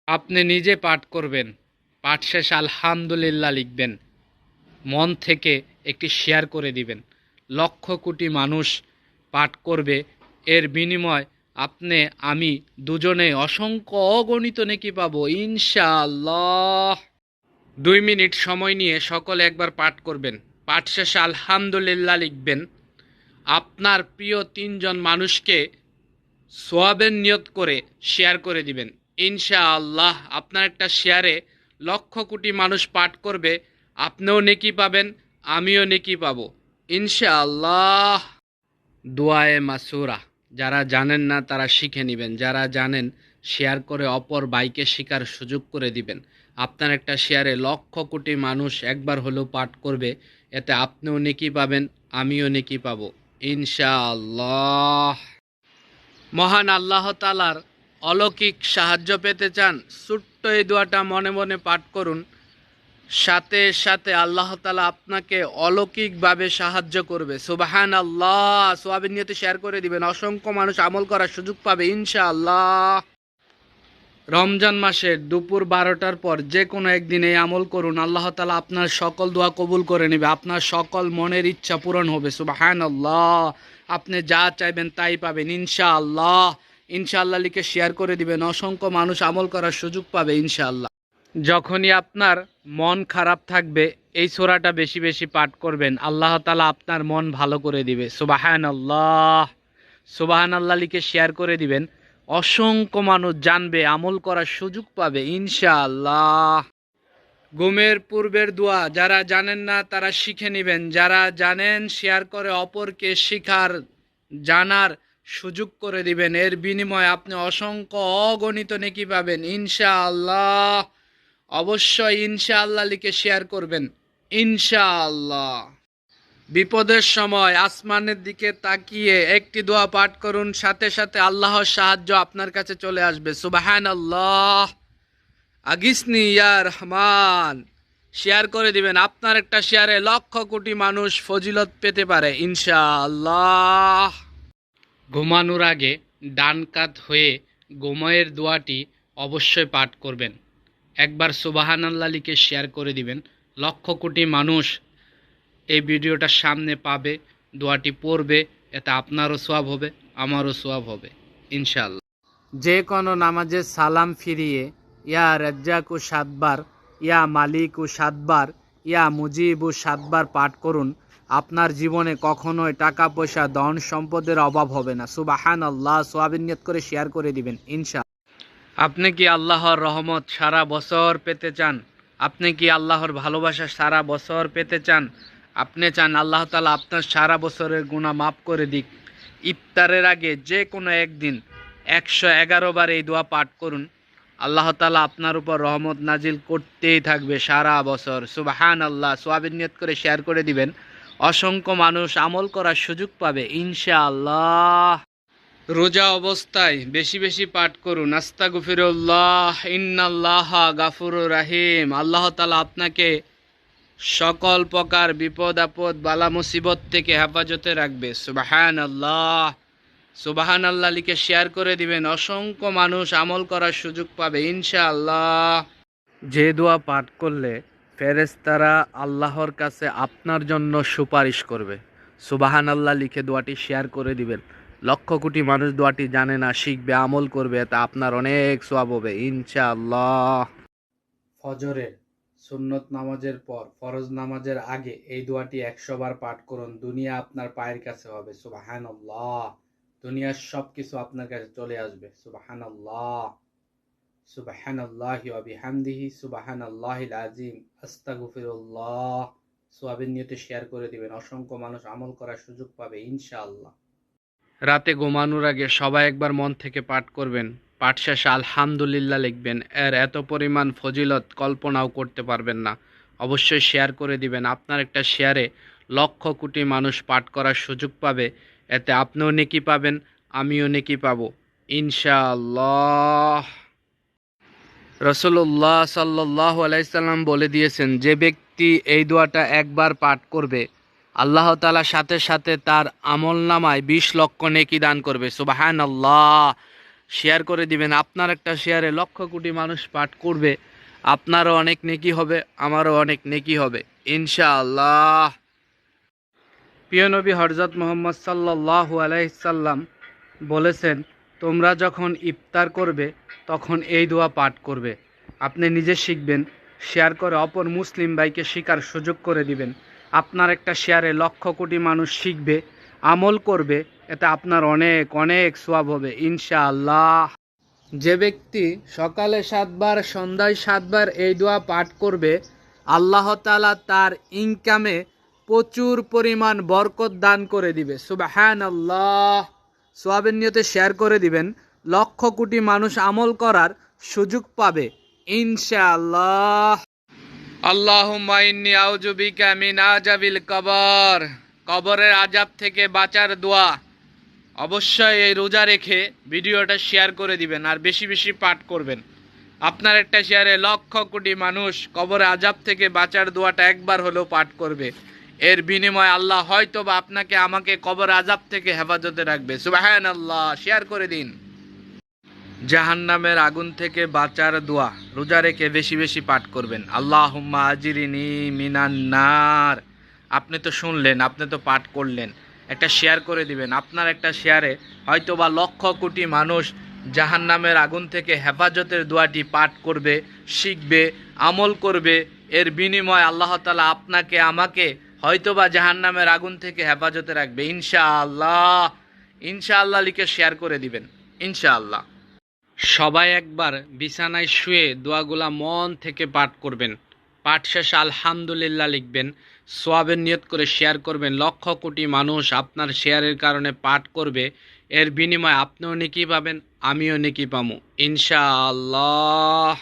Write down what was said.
আপনি নিজে পাঠ করবেন, পাঠ শেষে আলহামদুলিল্লাহ লিখবেন, মন থেকে একটি শেয়ার করে দিবেন। লক্ষ কোটি মানুষ পাঠ করবে, এর বিনিময় আপনি আমি দুজনে অসংখ্য অগণিত নেকি পাবো ইনশাআল্লাহ। 2 মিনিট সময় নিয়ে সকলে একবার পাঠ করবেন, পাঠ শেষে আলহামদুলিল্লাহ লিখবেন। আপনার প্রিয় 3 জন মানুষকে সোয়াবের নিয়ত করে শেয়ার করে দিবেন। ইনশাআল্লাহ আপনার একটা শেয়ারে লক্ষ কোটি মানুষ পাঠ করবে, আপনিও নেকি পাবেন, আমিও নেকি পাবো ইনশাআল্লাহ। দোয়ায়ে মাসুরা, যারা জানেন না তারা শিখে নেবেন, যারা জানেন শেয়ার করে অপর ভাইকে শেখার সুযোগ করে দিবেন। আপনার একটা শেয়ারে লক্ষ কোটি মানুষ একবার হলেও পাঠ করবে, এতে আপনিও নেকি পাবেন, আমিও নেকি পাবো ইনশাআল্লাহ। মহান আল্লাহ তাআলার অলৌকিক সাহায্য পেতে চান, ছোট্ট এই দোয়াটা মনে মনে পাঠ করুন, সাথে সাথে আল্লাহ তাআলা আপনাকে অলৌকিকভাবে সাহায্য করবে। সুবহানাল্লাহ। সোয়াবের নিয়তে শেয়ার করে দিবেন, অসংখ্য মানুষ আমল করার সুযোগ পাবে ইনশাআল্লাহ। রমজান মাসের দুপুর 12টার পর যে কোনো একদিন এই আমল করুন, আল্লাহ তাআলা আপনার সকল দোয়া কবুল করে নেবে, আপনার সকল মনের ইচ্ছা পূরণ হবে। সুবহানাল্লাহ। আপনি যা চাইবেন তাই পাবেন ইনশাআল্লাহ। ইনশাআল্লাহ লিখে শেয়ার করে দিবেন, অসংখ্য মানুষ আমল করার সুযোগ পাবে ইনশাআল্লাহ। যখনই আপনার মন খারাপ থাকবে এই সূরাটা বেশি বেশি পাঠ করবেন, আল্লাহ তাআলা আপনার মন ভালো করে দিবে। সুবহানাল্লাহ। সুবহানাল্লাহ লিখে শেয়ার করে দিবেন, অসংখ্য মানুষ জানবে, আমল করার সুযোগ পাবে ইনশাআল্লাহ। ঘুমের পূর্বের দোয়া যারা জানেন না তারা শিখে নেবেন, যারা জানেন শেয়ার করে অপরকে শিখার জানার সুযোগ করে দিবেন, এর বিনিময়ে আপনি অসংখ্য অগণিত নেকি পাবেন ইনশাআল্লাহ। অবশ্যই ইনশাআল্লাহ লিখে শেয়ার করবেন ইনশাআল্লাহ। বিপদের সময় আসমানের দিকে তাকিয়ে একটি দোয়া পাঠ করুন, সাথে সাথে আল্লাহর সাহায্য আপনার কাছে চলে আসবে। সুবহানাল্লাহ। আগিসনি ইয়া রহমান। শেয়ার করে দিবেন, আপনার একটা শেয়ারে লক্ষ কোটি মানুষ ফজিলত পেতে পারে ইনশাআল্লাহ। ঘুমানোর আগে ডান কাত হয়ে ঘুমায়ের দোয়াটি অবশ্যই পাঠ করবেন। একবার সুবহানাল্লাহ লিখে শেয়ার করে দিবেন, লক্ষ কোটি মানুষ এই ভিডিওটা সামনে পাবে, দোয়াটি পড়বে, এতে আপনারও সওয়াব হবে, আমারও সওয়াব হবে ইনশাআল্লাহ। যে কোনো নামাজে সালাম ফিরিয়ে ইয়া রাজ্জাকু 7 বার, ইয়া মালিকু 7 বার, ইয়া মুজিবু 7 বার পাঠ করুন, আপনার জীবনে কখনোই টাকা পয়সা ধন সম্পদের অভাব হবে না। সুবহানাল্লাহ। সওয়াবের নিয়ত করে শেয়ার করে দিবেন ইনশাআল্লাহ। আপনি কি আল্লাহর রহমত সারা বছর পেতে চান? আপনি কি আল্লাহর ভালোবাসা সারা বছর পেতে চান? আপনি চান আল্লাহ তাআলা আপনার সারা বছরের গুনাহ মাফ করে দিক? ইফতারের আগে যে কোনো একদিন 111 বার এই দোয়া পাঠ করুন, আল্লাহ তাআলা আপনার উপর রহমত নাজিল করতেই থাকবে সারা বছর। সুবহানাল্লাহ। সওয়াবের নিয়ত করে শেয়ার করে দিবেন, অসংখ্য মানুষ আমল করার সুযোগ পাবে ইনশাআল্লাহ। রোজা অবস্থায় বেশি বেশি পাঠ করুন, আস্তাগফিরুল্লাহ ইন্নাল্লাহা গাফুরুর রাহিম। আল্লাহ তাআলা আপনাকে সকল প্রকার বিপদ আপদ বালা মুসিবত থেকে হেফাজতে রাখবে। সুবহানাল্লাহ। সুবহানাল্লাহ লিখে শেয়ার করে দিবেন, অসংখ্য মানুষ আমল করার সুযোগ পাবে ইনশাআল্লাহ। যে দোয়া পাঠ করলে ফেরেশতারা আল্লাহর কাছে আপনার জন্য সুপারিশ করবে, সুবহানাল্লাহ লিখে দোয়াটি শেয়ার করে দিবেন, লক্ষ কোটি মানুষ দোয়াটি জানে না, শিখবে, আমল করবে, তা আপনার অনেক সওয়াব হবে ইনশাআল্লাহ। ফজরের সুন্নত নামাজের পর ফরজ নামাজের আগে এই দোয়াটি 100 বার পাঠ করুন, দুনিয়া আপনার পায়ের কাছে হবে। সুবহানাল্লাহ। দুনিয়ার সব কিছু আপনার কাছে চলে আসবে। সুবহানাল্লাহ। সুবহানাল্লাহি ওয়া বিহামদিহি সুবহানাল্লাহিল আযীম আস্তাগফিরুল্লাহ। সওয়াবের নিয়তে শেয়ার করে দিবেন, অসংখ্য মানুষ আমল করার সুযোগ পাবে ইনশাআল্লাহ। রাতে ঘুমানোর আগে সবাই একবার মন থেকে পাঠ করবেন, পাঠ শেষে আলহামদুলিল্লাহ লিখবেন, এর এত পরিমাণ ফজিলত কল্পনাও করতে পারবেন না। অবশ্যই শেয়ার করে দিবেন, আপনার একটা শেয়ারে লক্ষ কোটি মানুষ পাঠ করার সুযোগ পাবে, এতে আপনিও নেকি পাবেন, আমিও নেকি পাবো ইনশাআল্লাহ। রাসূলুল্লাহ সাল্লাল্লাহু আলাইহি সাল্লাম বলে দিয়েছেন, যে ব্যক্তি এই দোয়াটা একবার পাঠ করবে, আল্লাহ তাআলা সাথে সাথে তার আমলনামায় 20 লক্ষ নেকি দান করবে। সুবহানাল্লাহ। শেয়ার করে দিবেন। আপনার একটা শেয়ারে লক্ষ কোটি মানুষ পাঠ করবে, আপনারও অনেক নেকি হবে, আমারও অনেক নেকি হবে ইনশাআল্লাহ। প্রিয় নবী হযরত মুহাম্মদ সাল্লাল্লাহু আলাইহি সাল্লাম বলেছেন, তোমরা যখন ইফতার করবে তখন এই দোয়া পাঠ করবে। আপনি নিজে শিখবেন, শেয়ার করে অপর মুসলিম ভাইকে শেখার সুযোগ করে দিবেন। আপনার একটা শেয়ারে লক্ষ কোটি মানুষ শিখবে, আমল করবে, এতে আপনার অনেক অনেক সওয়াব হবে ইনশাআল্লাহ। যে ব্যক্তি সকালে 7 বার সন্ধ্যায় 7 বার এই দোয়া পাঠ করবে, আল্লাহ তাআলা তার ইনকামে প্রচুর পরিমাণ বরকত দান করে দিবে। সুবহানাল্লাহ। সওয়াবের নিয়তে শেয়ার করে দিবেন, লক্ষ কোটি মানুষ আমল করার সুযোগ পাবে ইনশাআল্লাহ। আল্লাহুম্মা ইন্নী আউযু বিকা মিন আযাবিল কবর। কবরের আযাব থেকে বাঁচার দোয়া। অবশ্যই এই রোজা রেখে ভিডিওটা শেয়ার করে দিবেন আর বেশি বেশি পাঠ করবেন। আপনার একটা শেয়ারে লক্ষ কোটি মানুষ কবরের আযাব থেকে বাঁচার দোয়াটা একবার হলেও পাঠ করবে। এর বিনিময়ে আল্লাহ হয়তো বা আপনাকে আমাকে কবর আযাব থেকে হেফাজতে রাখবে। সুবহানাল্লাহ। শেয়ার করে দিন। জাহান্নামের আগুন থেকে বাঁচার দোয়া রোজা রেখে বেশি বেশি পাঠ করবেন। আল্লাহুম্মা আজিরিনি মিনান নার। আপনি তো শুনলেন, আপনি তো পাঠ করলেন, একটা শেয়ার করে দিবেন। আপনার একটা শেয়ারে হয়তো বা লক্ষ কোটি মানুষ জাহান্নামের আগুন থেকে হেফাজতের দোয়াটি পাঠ করবে, শিখবে, আমল করবে। এর বিনিময়ে আল্লাহ তাআলা আপনাকে আমাকে হয়তোবা জাহান্নামের আগুন থেকে হেফাজতে রাখবে ইনশাআল্লাহ। ইনশাআল্লাহ লিখে শেয়ার করে দিবেন ইনশাআল্লাহ। সবাই একবার বিছানায় শুয়ে দোয়াগুলা মন থেকে পাঠ করবেন। পাঠ শেষে আলহামদুলিল্লাহ লিখবেন, সওয়াবের নিয়ত করে শেয়ার করবেন। লক্ষ কোটি মানুষ আপনার শেয়ারের কারণে পাঠ করবে, এর বিনিময়ে আপনিও নেকি পাবেন, আমিও নেকি পাবো ইনশাআল্লাহ।